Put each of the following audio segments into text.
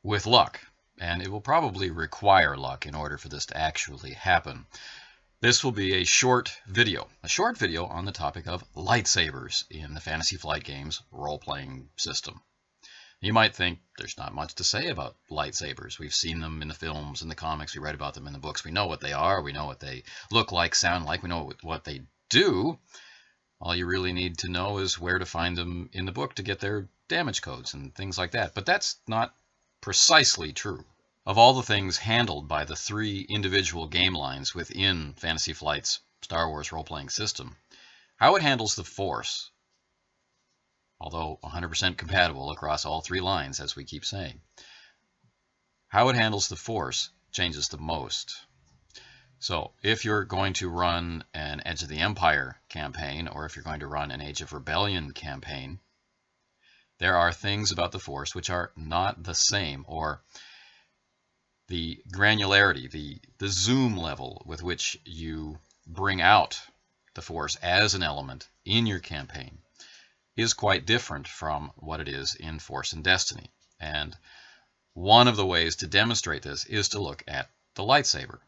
with luck, and it will probably require luck in order for this to actually happen. This will be a short video on the topic of lightsabers in the Fantasy Flight Games role-playing system. You might think there's not much to say about lightsabers. We've seen them in the films, in the comics, we read about them in the books. We know what they are, we know what they look like, sound like, we know what they do. All you really need to know is where to find them in the book to get their damage codes and things like that. But that's not precisely true. Of all the things handled by the 3 individual game lines within Fantasy Flight's Star Wars role-playing system, how it handles the Force, although 100% compatible across all 3 lines, as we keep saying, how it handles the Force changes the most. So if you're going to run an Edge of the Empire campaign, or if you're going to run an Age of Rebellion campaign, there are things about the Force which are not the same, or the granularity, the zoom level with which you bring out the Force as an element in your campaign is quite different from what it is in Force and Destiny. And one of the ways to demonstrate this is to look at the lightsaber.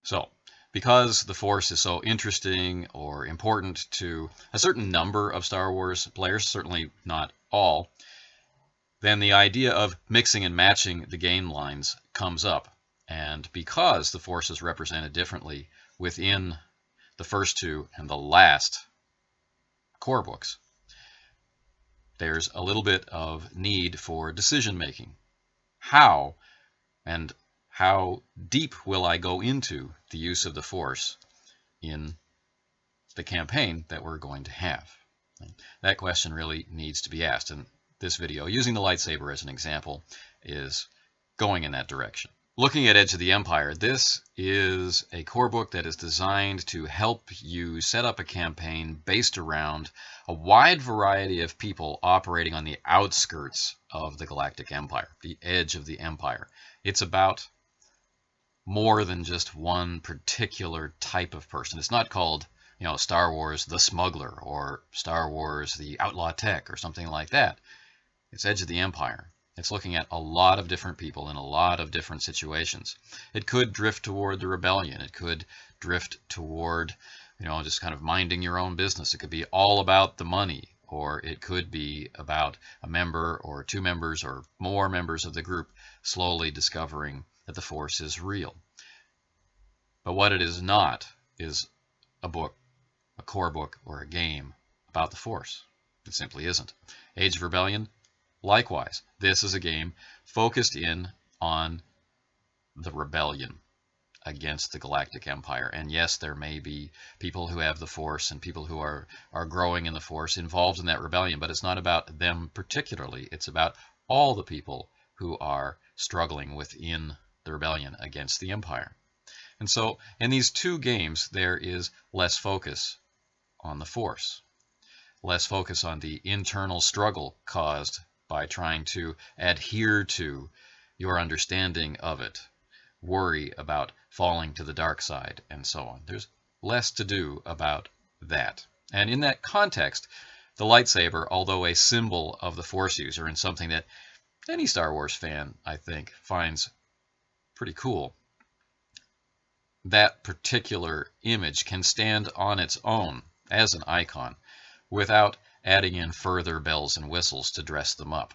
So, because the Force is so interesting or important to a certain number of Star Wars players, certainly not all, then the idea of mixing and matching the game lines comes up. And because the Force is represented differently within the first 2 and the last core books, there's a little bit of need for decision making. How deep will I go into the use of the Force in the campaign that we're going to have? That question really needs to be asked, and this video, using the lightsaber as an example, is going in that direction. Looking at Edge of the Empire, this is a core book that is designed to help you set up a campaign based around a wide variety of people operating on the outskirts of the Galactic Empire, the edge of the Empire. It's about more than just one particular type of person. It's not called, Star Wars the Smuggler or Star Wars the Outlaw Tech or something like that. It's Edge of the Empire. It's looking at a lot of different people in a lot of different situations. It could drift toward the rebellion. It could drift toward, just kind of minding your own business. It could be all about the money, or it could be about a member or 2 members or more members of the group slowly discovering that the Force is real. But what it is not is a book, a core book, or a game about the Force. It simply isn't. Age of Rebellion, likewise. This is a game focused in on the rebellion against the Galactic Empire. And yes, there may be people who have the Force and people who are growing in the Force involved in that rebellion, but it's not about them particularly. It's about all the people who are struggling within the rebellion against the Empire. And so in these 2 games, there is less focus on the Force, less focus on the internal struggle caused by trying to adhere to your understanding of it, worry about falling to the dark side, and so on. There's less to do about that. And in that context, the lightsaber, although a symbol of the Force user and something that any Star Wars fan, I think, finds pretty cool, that particular image can stand on its own as an icon without adding in further bells and whistles to dress them up.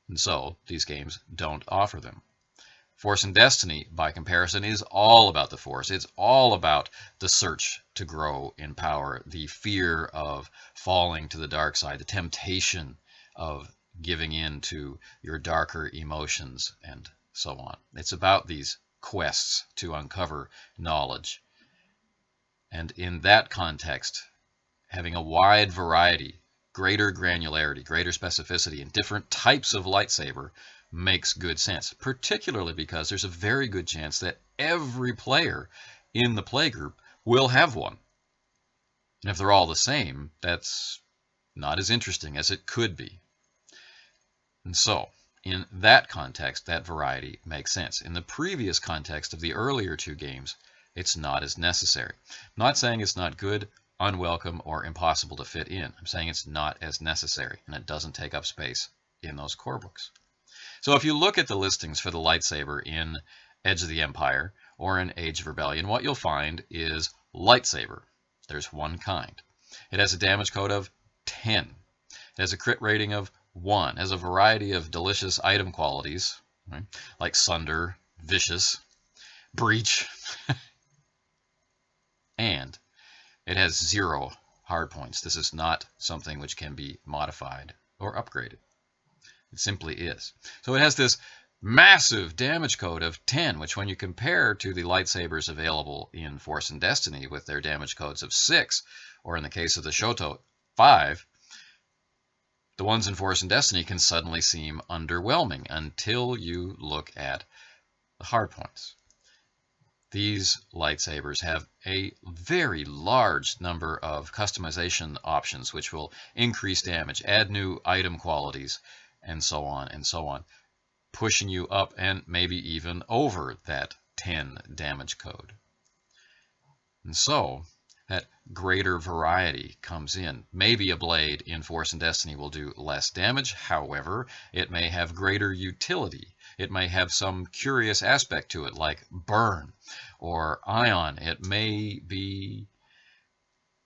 And so these games don't offer them. Force and Destiny, by comparison, is all about the Force. It's all about the search to grow in power, the fear of falling to the dark side, the temptation of giving in to your darker emotions, and so on. It's about these quests to uncover knowledge. And in that context, having a wide variety, greater granularity, greater specificity, and different types of lightsaber makes good sense, particularly because there's a very good chance that every player in the playgroup will have one. And if they're all the same, that's not as interesting as it could be. And so, in that context, that variety makes sense. In the previous context of the earlier 2 games, it's not as necessary. I'm not saying it's not good, unwelcome, or impossible to fit in. I'm saying it's not as necessary, and it doesn't take up space in those core books. So if you look at the listings for the lightsaber in Edge of the Empire or in Age of Rebellion, what you'll find is lightsaber. There's one kind. It has a damage code of 10. It has a crit rating of 1. It has a variety of delicious item qualities, right? Like Sunder, Vicious, Breach, and it has 0 hard points. This is not something which can be modified or upgraded. It simply is. So it has this massive damage code of 10, which when you compare to the lightsabers available in Force and Destiny with their damage codes of 6, or in the case of the Shoto, 5, the ones in Force and Destiny can suddenly seem underwhelming until you look at the hard points. These lightsabers have a very large number of customization options which will increase damage, add new item qualities, and so on, pushing you up and maybe even over that 10 damage code. And so that greater variety comes in. Maybe a blade in Force and Destiny will do less damage, however, it may have greater utility. It may have some curious aspect to it, like burn or ion. It may be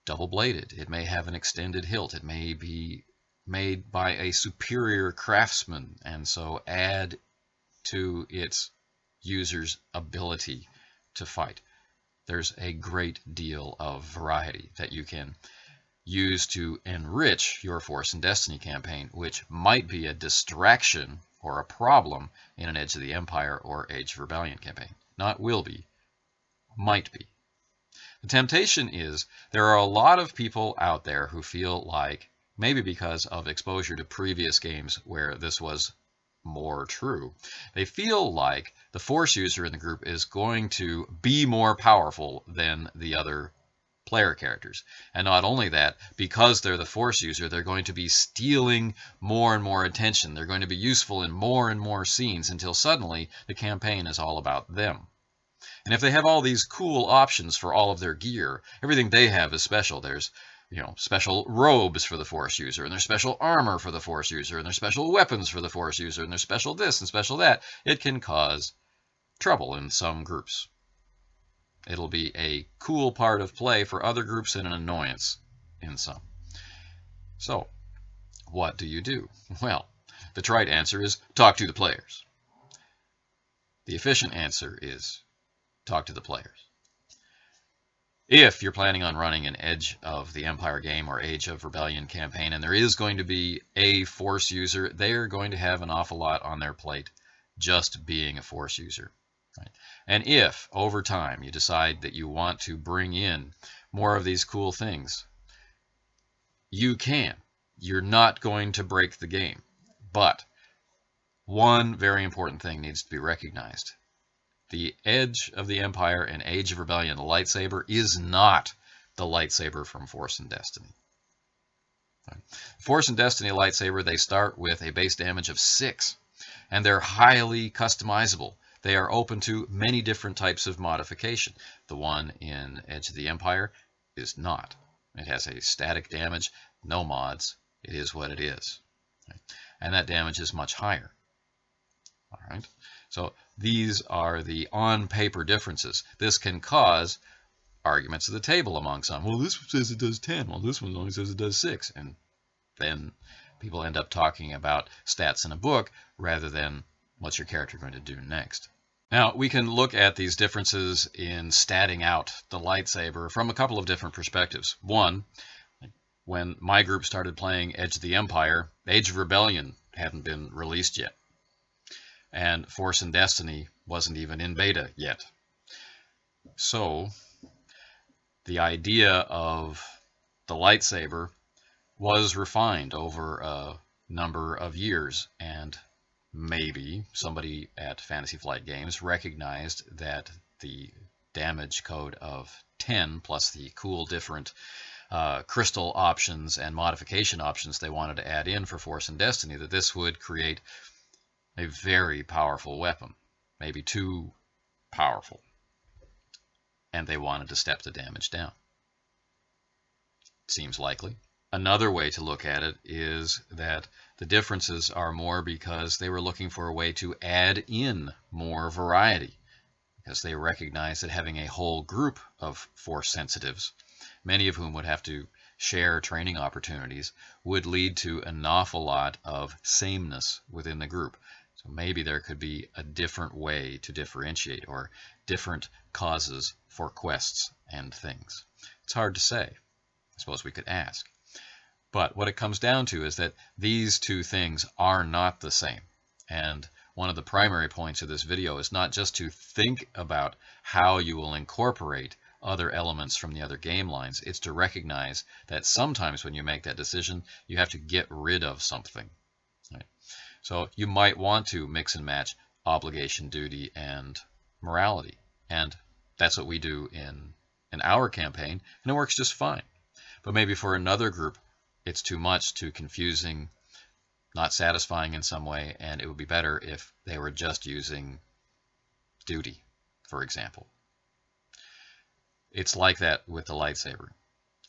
double-bladed. It may have an extended hilt. It may be made by a superior craftsman, and so add to its user's ability to fight. There's a great deal of variety that you can use to enrich your Force and Destiny campaign, which might be a distraction or a problem in an Edge of the Empire or Age of Rebellion campaign. Not will be, might be. The temptation is there are a lot of people out there who feel like, maybe because of exposure to previous games where this was more true, they feel like the Force user in the group is going to be more powerful than the other player characters. And not only that, because they're the Force user, they're going to be stealing more and more attention. They're going to be useful in more and more scenes until suddenly the campaign is all about them. And if they have all these cool options for all of their gear, everything they have is special. There's special robes for the Force user, and there's special armor for the Force user, and there's special weapons for the Force user, and there's special this and special that. It can cause trouble in some groups. It'll be a cool part of play for other groups and an annoyance in some. So, what do you do? Well, the trite answer is talk to the players. The efficient answer is talk to the players. If you're planning on running an Edge of the Empire game or Age of Rebellion campaign, and there is going to be a Force user, they're going to have an awful lot on their plate just being a Force user. Right? And if, over time, you decide that you want to bring in more of these cool things, you can. You're not going to break the game. But one very important thing needs to be recognized. The Edge of the Empire and Age of Rebellion lightsaber is not the lightsaber from Force and Destiny. Force and Destiny lightsaber, they start with a base damage of 6, and they're highly customizable. They are open to many different types of modification. The one in Edge of the Empire is not. It has a static damage, no mods. It is what it is. And that damage is much higher. All right. So these are the on-paper differences. This can cause arguments at the table among some. Well, this one says it does 10. Well, this one only says it does 6. And then people end up talking about stats in a book rather than what's your character going to do next. Now, we can look at these differences in statting out the lightsaber from a couple of different perspectives. One, when my group started playing Edge of the Empire, Age of Rebellion hadn't been released yet. And Force and Destiny wasn't even in beta yet. So the idea of the lightsaber was refined over a number of years, and maybe somebody at Fantasy Flight Games recognized that the damage code of 10 plus the cool different crystal options and modification options they wanted to add in for Force and Destiny, that this would create a very powerful weapon, maybe too powerful, and they wanted to step the damage down. Seems likely. Another way to look at it is that The differences are more because they were looking for a way to add in more variety, because they recognize that having a whole group of Force sensitives, many of whom would have to share training opportunities, would lead to an awful lot of sameness within the group. So maybe there could be a different way to differentiate, or different causes for quests and things. It's hard to say. I suppose we could ask. But what it comes down to is that these two things are not the same. And one of the primary points of this video is not just to think about how you will incorporate other elements from the other game lines. It's to recognize that sometimes when you make that decision, you have to get rid of something. Right? So you might want to mix and match obligation, duty, and morality. And that's what we do in our campaign, and it works just fine. But maybe for another group, it's too much, too confusing, not satisfying in some way, and it would be better if they were just using duty, for example. It's like that with the lightsaber.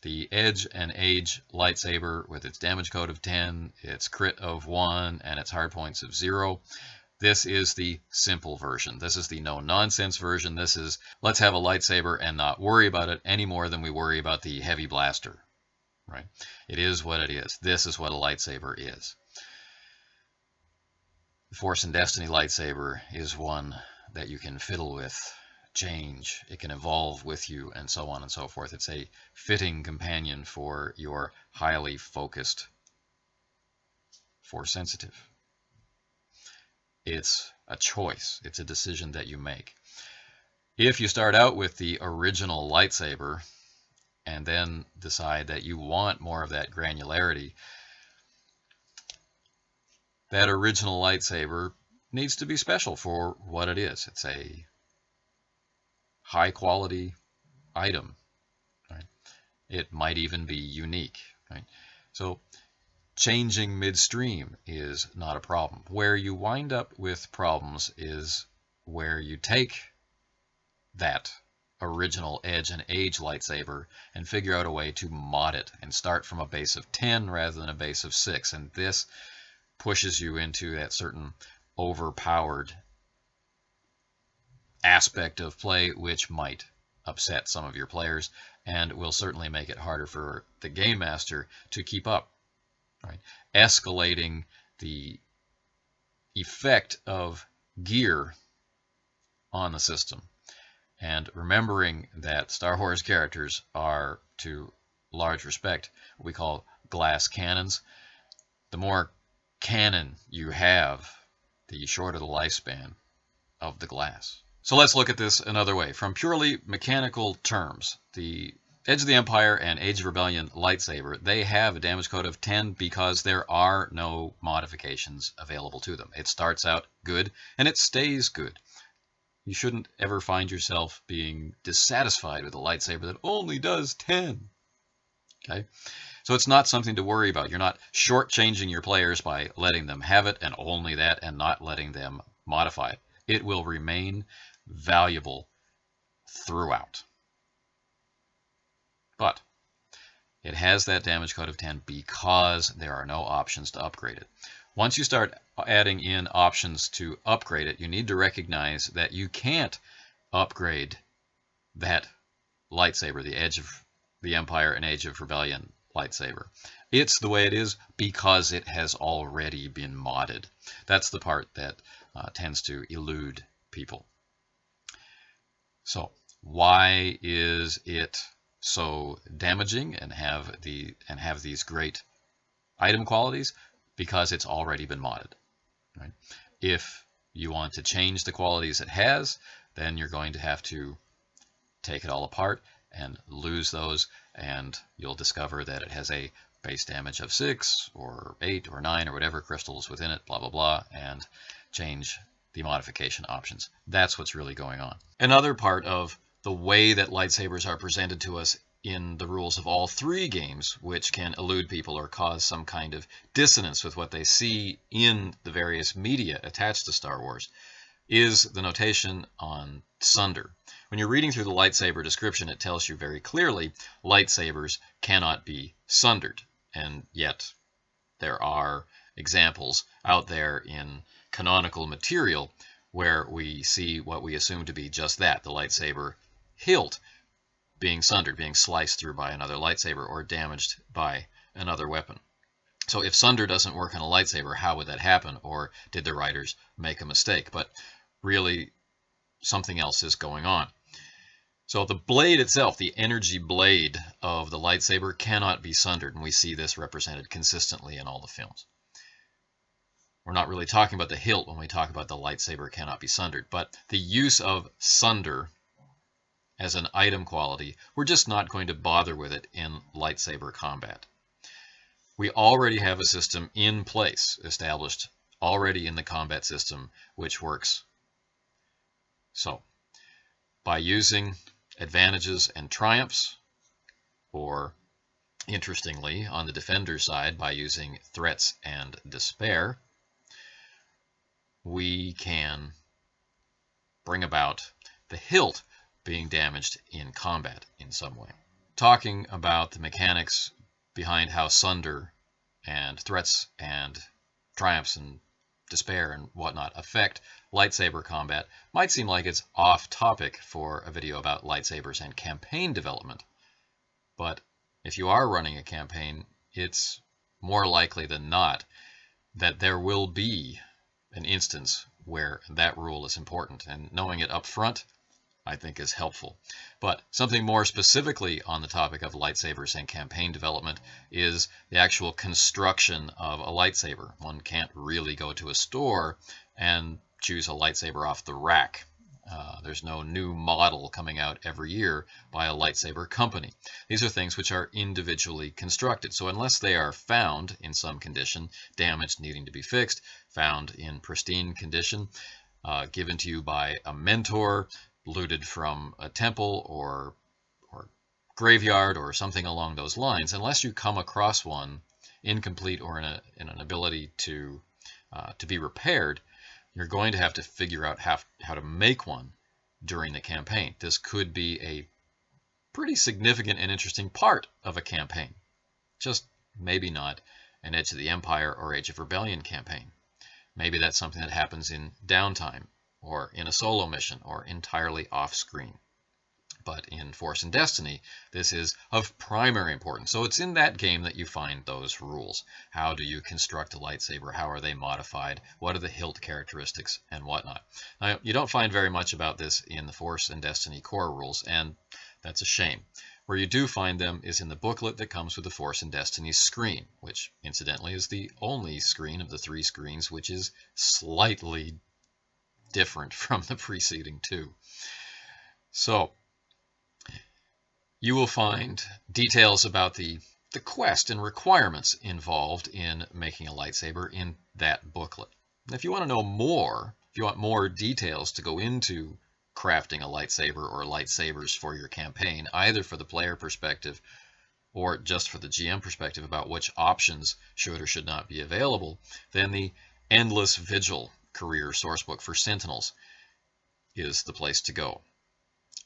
The Edge and Age lightsaber, with its damage code of 10, its crit of 1, and its hard points of 0. This is the simple version. This is the no-nonsense version. This is, let's have a lightsaber and not worry about it any more than we worry about the heavy blaster. Right? It is what it is. This is what a lightsaber is. The Force and Destiny lightsaber is one that you can fiddle with, change, it can evolve with you, and so on and so forth. It's a fitting companion for your highly focused Force sensitive. It's a choice. It's a decision that you make. If you start out with the original lightsaber and then decide that you want more of that granularity, that original lightsaber needs to be special for what it is. It's a high quality item. Right? It might even be unique. Right? So changing midstream is not a problem. Where you wind up with problems is where you take that original Edge and Age lightsaber and figure out a way to mod it and start from a base of 10 rather than a base of 6. And this pushes you into that certain overpowered aspect of play, which might upset some of your players and will certainly make it harder for the game master to keep up. Right? Escalating the effect of gear on the system, and remembering that Star Wars characters are, to large respect, what we call glass cannons. The more cannon you have, the shorter the lifespan of the glass. So let's look at this another way. From purely mechanical terms, the Edge of the Empire and Age of Rebellion lightsaber, they have a damage code of 10 because there are no modifications available to them. It starts out good and it stays good. You shouldn't ever find yourself being dissatisfied with a lightsaber that only does 10. Okay? So it's not something to worry about. You're not shortchanging your players by letting them have it and only that and not letting them modify it. It will remain valuable throughout. But it has that damage code of 10 because there are no options to upgrade it. Once you start adding in options to upgrade it, you need to recognize that you can't upgrade that lightsaber, the Edge of the Empire and Age of Rebellion lightsaber. It's the way it is because it has already been modded. That's the part that tends to elude people. So why is it so damaging and have these great item qualities? Because it's already been modded. Right? If you want to change the qualities it has, then you're going to have to take it all apart and lose those, and you'll discover that it has a base damage of 6 or 8 or 9 or whatever crystals within it, blah blah blah, and change the modification options. That's what's really going on. Another part of the way that lightsabers are presented to us in the rules of all 3 games, which can elude people or cause some kind of dissonance with what they see in the various media attached to Star Wars, is the notation on sunder. When you're reading through the lightsaber description, it tells you very clearly lightsabers cannot be sundered, and yet there are examples out there in canonical material where we see what we assume to be just that, the lightsaber hilt being sundered, being sliced through by another lightsaber or damaged by another weapon. So if sunder doesn't work on a lightsaber, how would that happen? Or did the writers make a mistake? But really, something else is going on. So the blade itself, the energy blade of the lightsaber, cannot be sundered, and we see this represented consistently in all the films. We're not really talking about the hilt when we talk about the lightsaber cannot be sundered, but the use of sunder as an item quality, we're just not going to bother with it in lightsaber combat. We already have a system in place, established already in the combat system, which works. So, by using advantages and triumphs, or interestingly, on the defender side, by using threats and despair, we can bring about the hilt being damaged in combat in some way. Talking about the mechanics behind how sunder and threats and triumphs and despair and whatnot affect lightsaber combat might seem like it's off topic for a video about lightsabers and campaign development. But if you are running a campaign, it's more likely than not that there will be an instance where that rule is important, and knowing it up front I think is helpful. But something more specifically on the topic of lightsabers and campaign development is the actual construction of a lightsaber. One can't really go to a store and choose a lightsaber off the rack. There's no new model coming out every year by a lightsaber company. These are things which are individually constructed. So unless they are found in some condition, damaged, needing to be fixed, found in pristine condition, given to you by a mentor, looted from a temple or graveyard or something along those lines, unless you come across one incomplete or in an ability to be repaired, you're going to have to figure out how to make one during the campaign. This could be a pretty significant and interesting part of a campaign, just maybe not an Edge of the Empire or Age of Rebellion campaign. Maybe that's something that happens in downtime or in a solo mission or entirely off screen. But in Force and Destiny, this is of primary importance. So it's in that game that you find those rules. How do you construct a lightsaber? How are they modified? What are the hilt characteristics and whatnot? Now, you don't find very much about this in the Force and Destiny core rules, and that's a shame. Where you do find them is in the booklet that comes with the Force and Destiny screen, which incidentally is the only screen of the 3 screens which is slightly different from the preceding 2. So you will find details about the quest and requirements involved in making a lightsaber in that booklet. And if you want to know more, if you want more details to go into crafting a lightsaber or lightsabers for your campaign, either for the player perspective or just for the GM perspective about which options should or should not be available, then the Endless Vigil career sourcebook for Sentinels is the place to go.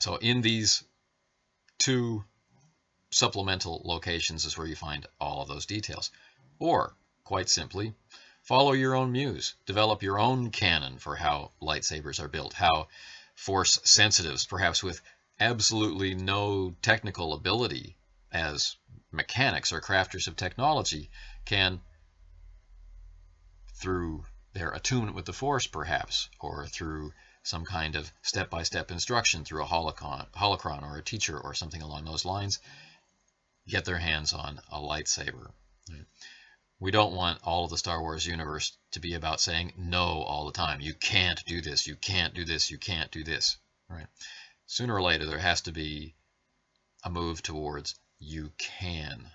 So in these 2 supplemental locations is where you find all of those details. Or, quite simply, follow your own muse. Develop your own canon for how lightsabers are built, how force sensitives, perhaps with absolutely no technical ability as mechanics or crafters of technology, can, through their attunement with the Force perhaps, or through some kind of step-by-step instruction through a holocron or a teacher or something along those lines, get their hands on a lightsaber. We don't want all of the Star Wars universe to be about saying no all the time. You can't do this, you can't do this, you can't do this. Right? Sooner or later there has to be a move towards you can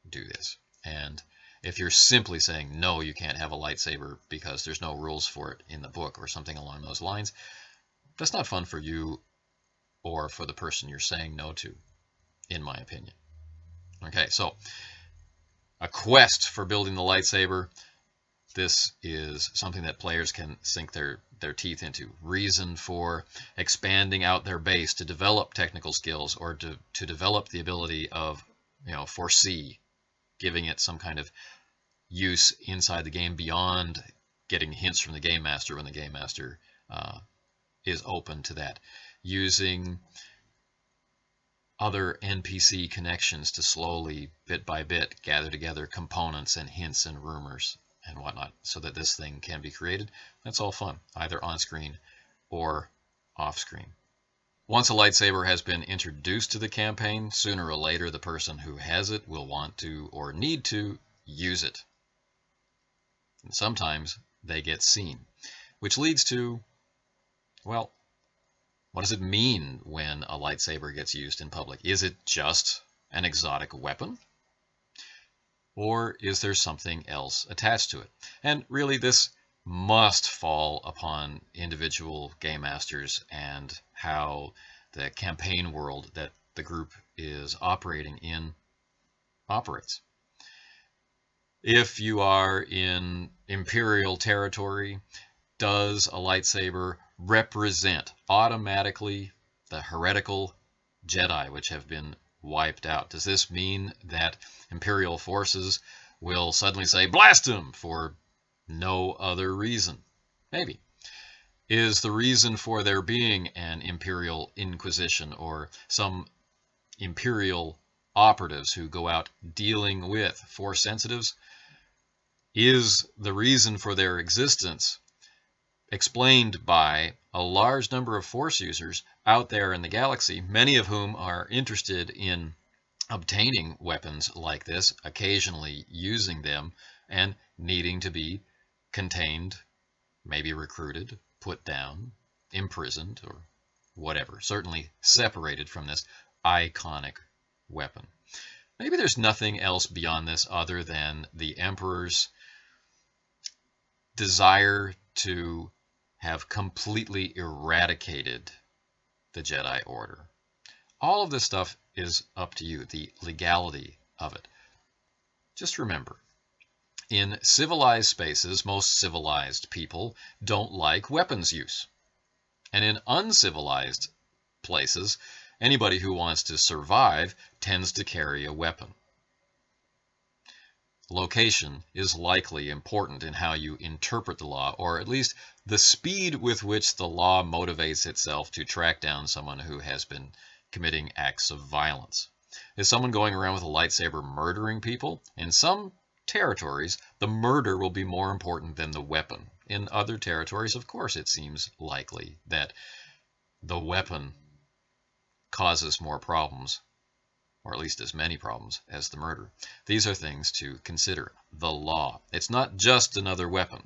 do this. And if you're simply saying no, you can't have a lightsaber because there's no rules for it in the book or something along those lines, that's not fun for you or for the person you're saying no to, in my opinion. Okay, so a quest for building the lightsaber. This is something that players can sink their teeth into. Reason for expanding out their base to develop technical skills or to develop the ability of, foresee, giving it some kind of use inside the game beyond getting hints from the game master when the game master is open to that. Using other NPC connections to slowly, bit by bit, gather together components and hints and rumors and whatnot so that this thing can be created. That's all fun, either on screen or off screen. Once a lightsaber has been introduced to the campaign, sooner or later the person who has it will want to or need to use it. And sometimes they get seen, which leads to, well, what does it mean when a lightsaber gets used in public? Is it just an exotic weapon? Or is there something else attached to it? And really, this must fall upon individual game masters and how the campaign world that the group is operating in operates. If you are in Imperial territory, does a lightsaber represent automatically the heretical Jedi which have been wiped out? Does this mean that Imperial forces will suddenly say, blast him, for no other reason? Maybe. Is the reason for there being an Imperial Inquisition or some Imperial operatives who go out dealing with Force sensitives, is the reason for their existence explained by a large number of Force users out there in the galaxy, many of whom are interested in obtaining weapons like this, occasionally using them, and needing to be contained, maybe recruited, put down, imprisoned, or whatever. Certainly separated from this iconic weapon. Maybe there's nothing else beyond this other than the Emperor's desire to have completely eradicated the Jedi Order. All of this stuff is up to you, the legality of it. Just remember, in civilized spaces, most civilized people don't like weapons use. And in uncivilized places, anybody who wants to survive tends to carry a weapon. Location is likely important in how you interpret the law, or at least the speed with which the law motivates itself to track down someone who has been committing acts of violence. Is someone going around with a lightsaber murdering people? In some territories, the murder will be more important than the weapon. In other territories, of course, it seems likely that the weapon causes more problems, or at least as many problems as the murder. These are things to consider. The law. It's not just another weapon.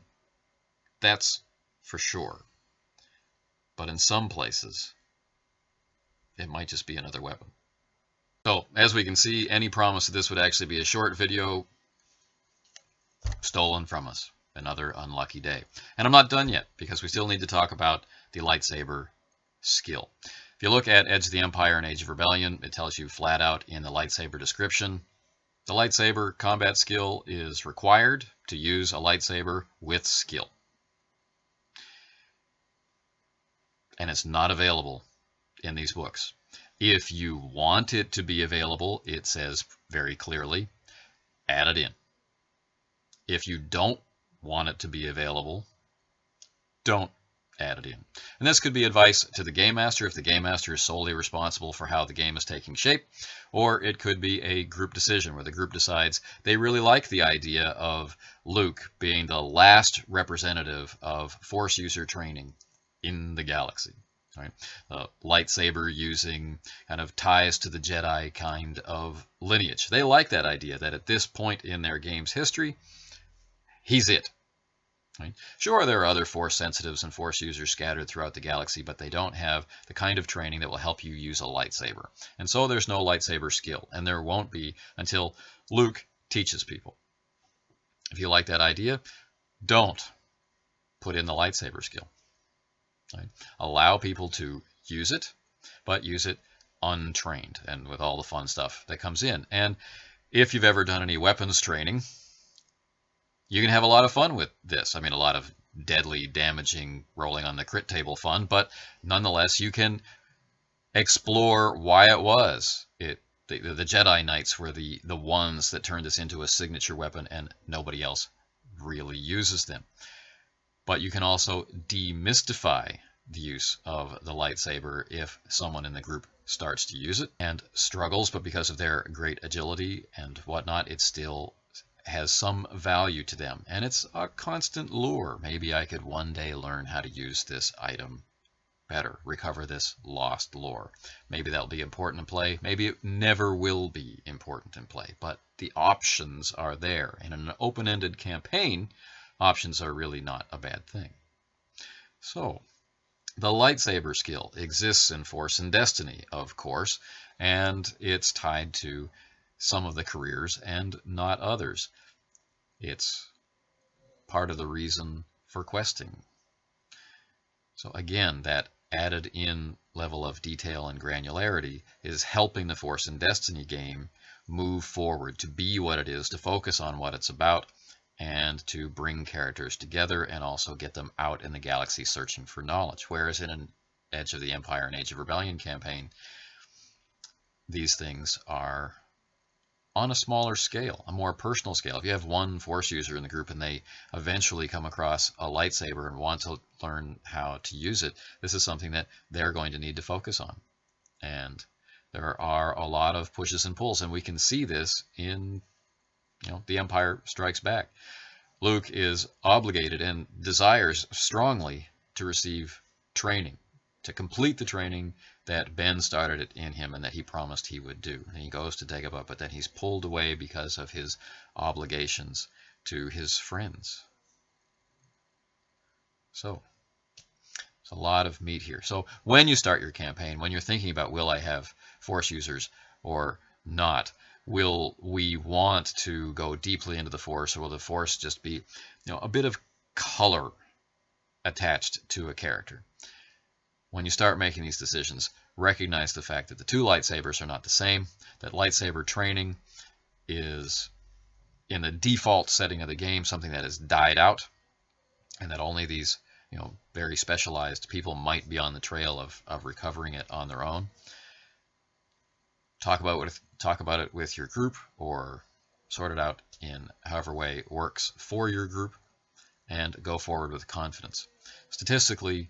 That's for sure. But in some places, it might just be another weapon. So, as we can see, any promise that this would actually be a short video, stolen from us. Another unlucky day. And I'm not done yet, because we still need to talk about the lightsaber skill. If you look at Edge of the Empire and Age of Rebellion, it tells you flat out in the lightsaber description, the lightsaber combat skill is required to use a lightsaber with skill. And it's not available in these books. If you want it to be available, it says very clearly, add it in. If you don't want it to be available, don't add it in. And this could be advice to the game master if the game master is solely responsible for how the game is taking shape, or it could be a group decision where the group decides they really like the idea of Luke being the last representative of Force user training in the galaxy. Right? Lightsaber using kind of ties to the Jedi kind of lineage. They like that idea that at this point in their game's history, he's it. Right? Sure, there are other Force sensitives and Force users scattered throughout the galaxy, but they don't have the kind of training that will help you use a lightsaber. And so there's no lightsaber skill, and there won't be until Luke teaches people. If you like that idea, don't put in the lightsaber skill. Right? Allow people to use it, but use it untrained and with all the fun stuff that comes in. And if you've ever done any weapons training, you can have a lot of fun with this. I mean, a lot of deadly, damaging, rolling on the crit table fun, but nonetheless, you can explore why it was it The Jedi Knights were the ones that turned this into a signature weapon, and nobody else really uses them. But you can also demystify the use of the lightsaber if someone in the group starts to use it and struggles, but because of their great agility and whatnot, it still has some value to them. And it's a constant lure. Maybe I could one day learn how to use this item better, recover this lost lore. Maybe that'll be important in play. Maybe it never will be important in play, but the options are there. In an open-ended campaign, options are really not a bad thing. So, the lightsaber skill exists in Force and Destiny, of course, and it's tied to some of the careers and not others. It's part of the reason for questing. So again, that added in level of detail and granularity is helping the Force and Destiny game move forward, to be what it is, to focus on what it's about, and to bring characters together and also get them out in the galaxy searching for knowledge. Whereas in an Edge of the Empire and Age of Rebellion campaign, these things are on a smaller scale, a more personal scale. If you have one Force user in the group and they eventually come across a lightsaber and want to learn how to use it, this is something that they're going to need to focus on. And there are a lot of pushes and pulls, and we can see this in The Empire Strikes Back. Luke is obligated and desires strongly to receive training, to complete the training that Ben started it in him and that he promised he would do. And he goes to Dagobah, but then he's pulled away because of his obligations to his friends. So, there's a lot of meat here. So when you start your campaign, when you're thinking about, will I have Force users or not? Will we want to go deeply into the Force, or will the Force just be, a bit of color attached to a character? When you start making these decisions, recognize the fact that the two lightsabers are not the same, that lightsaber training is, in the default setting of the game, something that has died out, and that only these very specialized people might be on the trail of recovering it on their own. Talk about it with your group, or sort it out in however way works for your group, and go forward with confidence. Statistically,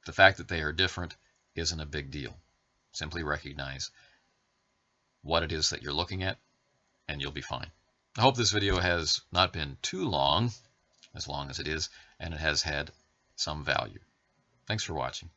the fact that they are different isn't a big deal. Simply recognize what it is that you're looking at, and you'll be fine. I hope this video has not been too long as it is, and it has had some value. Thanks for watching.